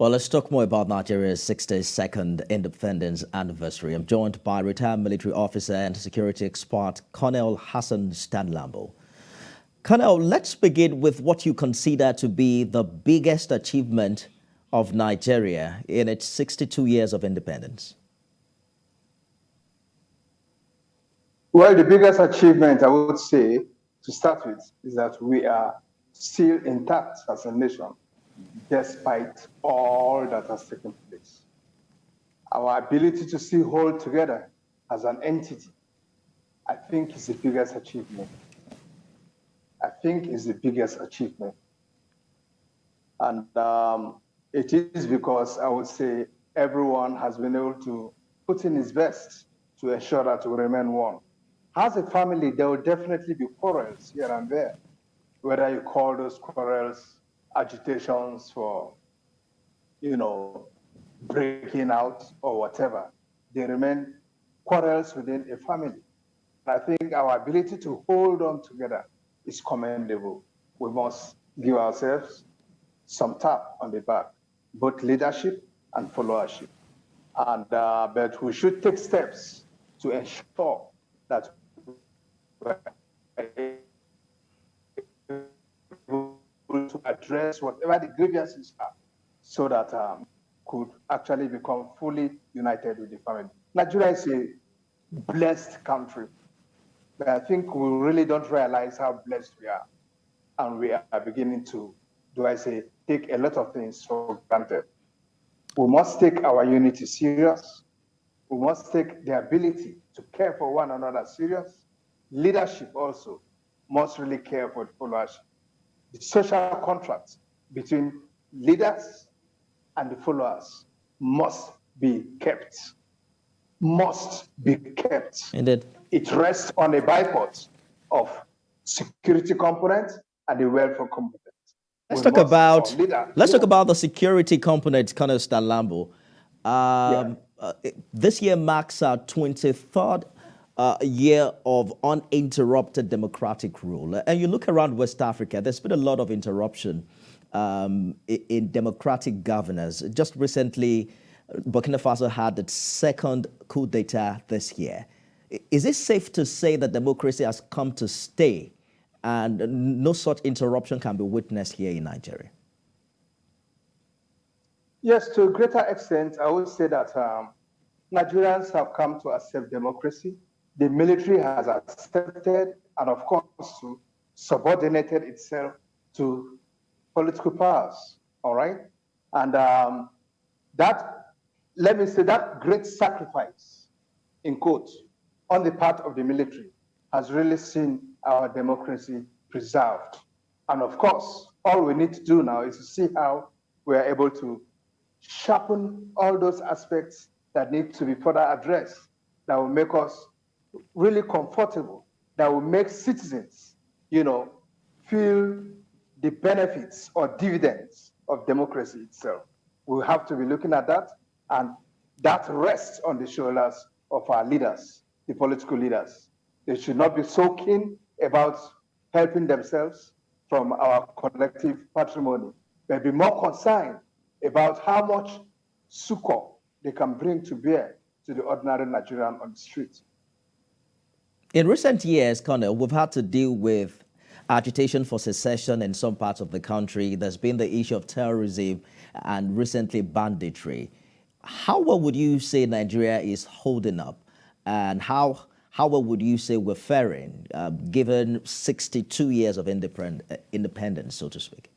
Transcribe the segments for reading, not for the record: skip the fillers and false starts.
Well, let's talk more about Nigeria's 62nd independence anniversary. I'm joined by retired military officer and security expert Colonel Hassan Stanlambo. Colonel, let's begin with what you consider to be the biggest achievement of Nigeria in its 62 years of independence. Well, the biggest achievement, I would say, to start with, is that we are still intact as a nation, despite all that has taken place. Our ability to still hold together as an entity, I think, is the biggest achievement. And it is because I would say everyone has been able to put in his best to ensure that we remain one. As a family, there will definitely be quarrels here and there, whether you call those quarrels agitations for, breaking out or whatever. They remain quarrels within a family. I think our ability to hold on together is commendable. We must give ourselves some tap on the back, both leadership and followership. And but we should take steps to ensure that we're able to address whatever the grievances are, so that could actually become fully united with the family. Nigeria is a blessed country, but I think we really don't realize how blessed we are, and we are beginning to, take a lot of things for granted. We must take our unity serious. We must take the ability to care for one another serious. Leadership also must really care for the followers. The social contract between leaders and the followers must be kept. Indeed. It rests on a bipod of security component and the welfare component. Let's talk about the security component, Colonel Stanlambo. This year marks our 23rd year of uninterrupted democratic rule. And you look around West Africa, there's been a lot of interruption in democratic governance. Just recently, Burkina Faso had its second coup d'etat this year. Is it safe to say that democracy has come to stay and no such interruption can be witnessed here in Nigeria? Yes, to a greater extent, I would say that Nigerians have come to accept democracy. The military has accepted and, of course, subordinated itself to political powers, all right? And that great sacrifice, in quotes, on the part of the military has really seen our democracy preserved. And of course, all we need to do now is to see how we are able to sharpen all those aspects that need to be further addressed, that will make us really comfortable, that will make citizens, feel the benefits or dividends of democracy itself. We have to be looking at that, and that rests on the shoulders of our leaders, the political leaders. They should not be so keen about helping themselves from our collective patrimony, but be more concerned about how much succor they can bring to bear to the ordinary Nigerian on the street. In recent years, Colonel, we've had to deal with agitation for secession in some parts of the country. There's been the issue of terrorism and recently banditry. How well would you say Nigeria is holding up, and how well would you say we're faring, given 62 years of independence, so to speak?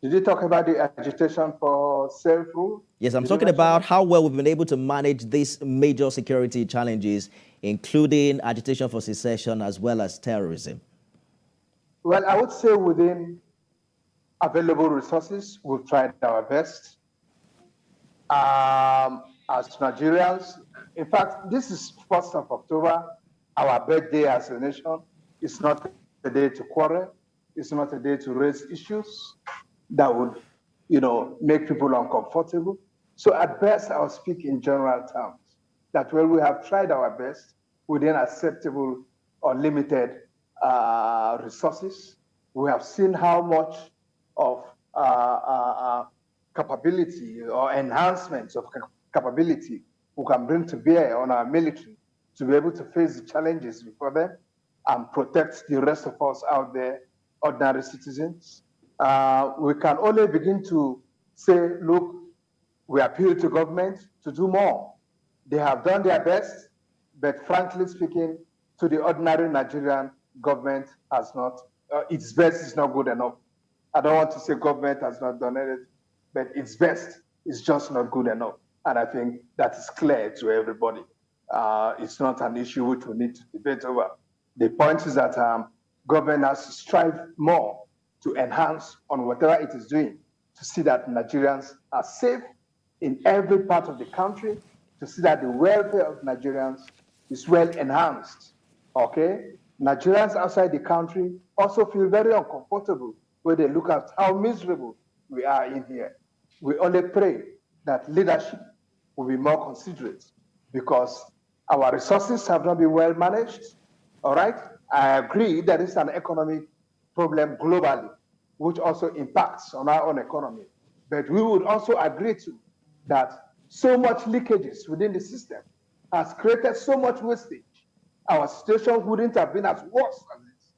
Did you talk about the agitation for self-rule? Yes, I'm talking about how well we've been able to manage these major security challenges, including agitation for secession as well as terrorism. Well, I would say within available resources, we've tried our best. As Nigerians, in fact, this is 1st of October, our birthday as a nation. It's not a day to quarrel. It's not a day to raise issues that would, make people uncomfortable. So at best, I'll speak in general terms, that when we have tried our best within acceptable or limited resources, we have seen how much of capability or enhancements of capability we can bring to bear on our military to be able to face the challenges before them and protect the rest of us out there, ordinary citizens. We can only begin to say, look, we appeal to government to do more. They have done their best, but frankly speaking, to the ordinary Nigerian government has not, its best is not good enough. I don't want to say government has not done it, but its best is just not good enough. And I think that is clear to everybody. It's not an issue which we need to debate over. The point is that government has to strive more to enhance on whatever it is doing to see that Nigerians are safe in every part of the country, to see that the welfare of Nigerians is well enhanced. Okay? Nigerians outside the country also feel very uncomfortable when they look at how miserable we are in here. We only pray that leadership will be more considerate because our resources have not been well managed. All right? I agree there is an economic problem globally, which also impacts on our own economy. But we would also agree to that so much leakages within the system has created so much wastage. Our situation wouldn't have been as worse as this.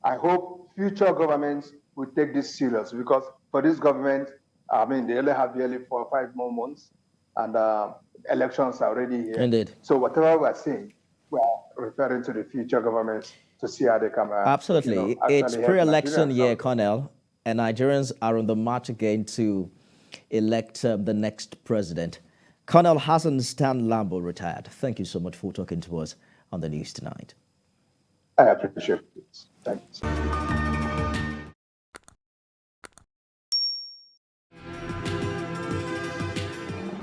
I hope future governments will take this serious because for this government, I mean, they only have nearly 4 or 5 more months and elections are already here. Indeed. So whatever we're saying, we're referring to the future governments to see how they can. Absolutely. It's pre-election year, Colonel, and Nigerians are on the march again to elect the next president. Colonel Hassan Stan Lambo retired. Thank you so much for talking to us on the news tonight. I appreciate it. Thanks.